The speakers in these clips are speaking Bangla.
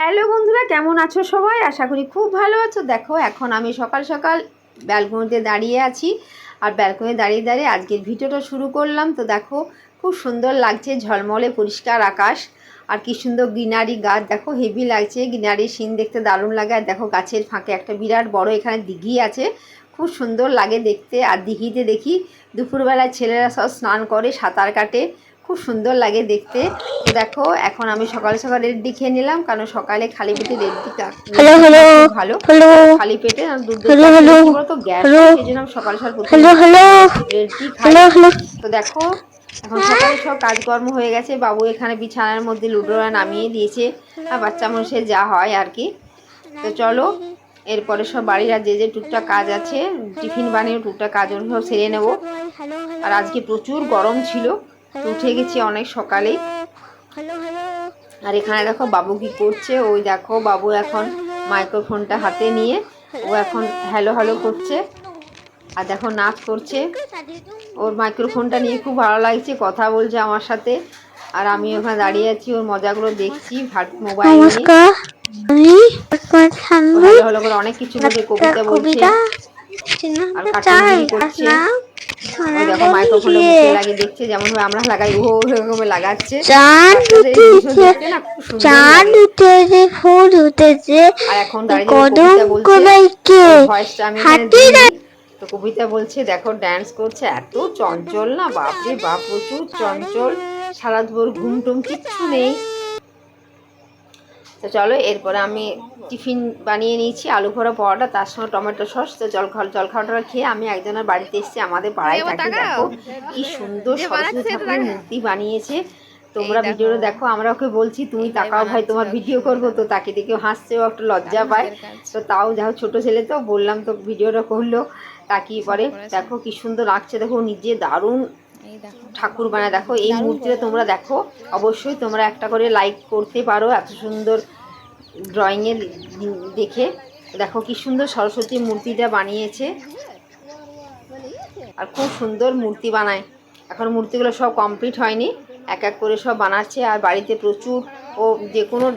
হ্যালো বন্ধুরা, কেমন আছো সবাই? আশা করি খুব ভালো আছো। দেখো এখন আমি সকাল সকাল ব্যালকনিতে দাঁড়িয়ে আছি, আর ব্যালকনিতে দাঁড়িয়ে দাঁড়িয়ে আজকের ভিডিওটা শুরু করলাম। তো দেখো খুব সুন্দর লাগছে, ঝলমলে পরিষ্কার আকাশ আর কি সুন্দর গ্রিনারি গাছ। দেখো হেভি লাগছে, গ্রিনারি সিন দেখতে দারুণ লাগে। আর দেখো গাছের ফাঁকে একটা বিরাট বড় এখানে দিঘি আছে, খুব সুন্দর লাগে দেখতে। আর দিঘিতে দেখি দুপুরবেলায় ছেলেরা সব স্নান করে, সাঁতার কাটে, খুব সুন্দর লাগে দেখতে। তো দেখো এখন আমি সকাল সকাল রেডি খেয়ে নিলাম, কারণ সকালে খালি পেটে রেডি খুব ভালো। খালি পেটে দুধ কি বলতো গ্যাস, সেই জন্য আমি সকাল সকাল প্রথমে রেডি খাই। তো দেখো এখন সকালে সব কাজকর্ম হয়ে গেছে। বাবু এখানে বিছানার মধ্যে লুডোরা নামিয়ে দিয়েছে, আর বাচ্চা মানুষের যা হয় আর কি। তো চলো এরপরে সব বাড়ির আর যে টুকটাক কাজ আছে, টিফিন বানিয়ে টুকটাক কাজ সব সেরে নেবো। আর আজকে প্রচুর গরম ছিল, উঠে গেছি অনেক সকালে। আর এখানে দেখো বাবু কি করছে, ওই দেখো বাবু এখন মাইক্রোফোনটা হাতে নিয়ে ও এখন হ্যালো হ্যালো করছে, আর দেখো নাচ করছে। ওর মাইক্রোফোনটা নিয়ে খুব ভালো লাগছে, কথা বলছে আমার সাথে, আর আমি ওখানে দাঁড়িয়ে আছি, ওর মজাগুলো দেখছি মোবাইল নিয়ে। হ্যালো হ্যালো করে অনেক কিছু বলছে, কবিতা বলছে আর কার্টুনগিরি করছে। ওই দেখো মাইক্রোফোনটা মুখে লাগিয়ে দেখছে, যেমন আমরা লাগাই ও এরকম লাগাচ্ছে। আর এখন দাঁড়িয়ে কবিতা বলছে, ভয়েসটা আমি তো কবিতা বলছে। দেখো ড্যান্স করছে, এত চঞ্চল না, বাপরে বাপ, প্রচুর চঞ্চল, সারা দুপুর ঘুম টুম কিচ্ছু নেই। তো চলো এরপরে আমি টিফিন বানিয়ে নিয়েছি, আলু ভরা পরোটা, তার সঙ্গে টমেটো সস। তো জলখাবারটা খেয়ে আমি একজনের বাড়িতে এসেছি, আমাদের পাড়ায় থাকে। দেখো কি সুন্দর সরস্বতী ঠাকুরের মূর্তি বানিয়েছে, তোমরা ভিডিওটা দেখো। আমরা ওকে বলছি তুমি তাকাও ভাই, তোমার ভিডিও করবো। তো তাকে দেখে হাসছেও, একটা লজ্জা পায়। তো তাও যাও ছোটো ছেলে, তো বললাম তো ভিডিওটা করলো, তাকিয়ে পরে দেখো কি সুন্দর লাগছে। দেখো নিজে দারুণ ঠাকুর বানায়। দেখো এই মূর্তিটা তোমরা দেখো, অবশ্যই তোমরা একটা করে লাইক করতে পারো, এত সুন্দর ড্রয়িংয়ে দেখে। দেখো কি সুন্দর সরস্বতী মূর্তিটা বানিয়েছে, আর খুব সুন্দর মূর্তি বানায়। এখন মূর্তিগুলো সব কমপ্লিট হয়নি, এক এক করে সব বানাচ্ছে। আর বাড়িতে প্রচুর, ও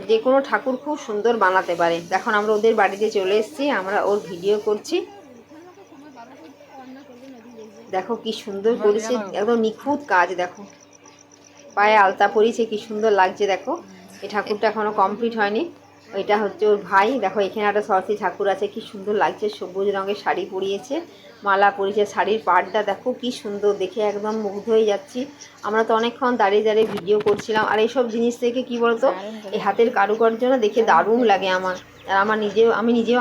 যে কোনো ঠাকুর খুব সুন্দর বানাতে পারে। এখন আমরা ওদের বাড়িতে চলে এসেছি, আমরা ওর ভিডিও করছি। দেখো কি সুন্দর করেছে, একদম নিখুঁত কাজ। দেখো পায়ে আলতা পরিয়েছে, কি সুন্দর লাগছে। দেখো এই ঠাকুরটা এখনো কমপ্লিট হয়নি, এটা হচ্ছে ওর ভাই। দেখো এখানে একটা সরস্বতী ঠাকুর আছে, কি সুন্দর লাগছে, সবুজ রঙের শাড়ি পরিয়েছে, মালা পরিয়েছে, শাড়ির পাড়টা দেখো কি সুন্দর, দেখে একদম মুগ্ধ হয়ে যাচ্ছি। আমরা তো অনেকক্ষণ দাঁড়িয়ে দাঁড়িয়ে ভিডিও করছিলাম। আর এইসব জিনিস থেকে কি বলতো, এই হাতের কারুকার্য না দেখে দারুণ লাগে আমার। আর আমি নিজেও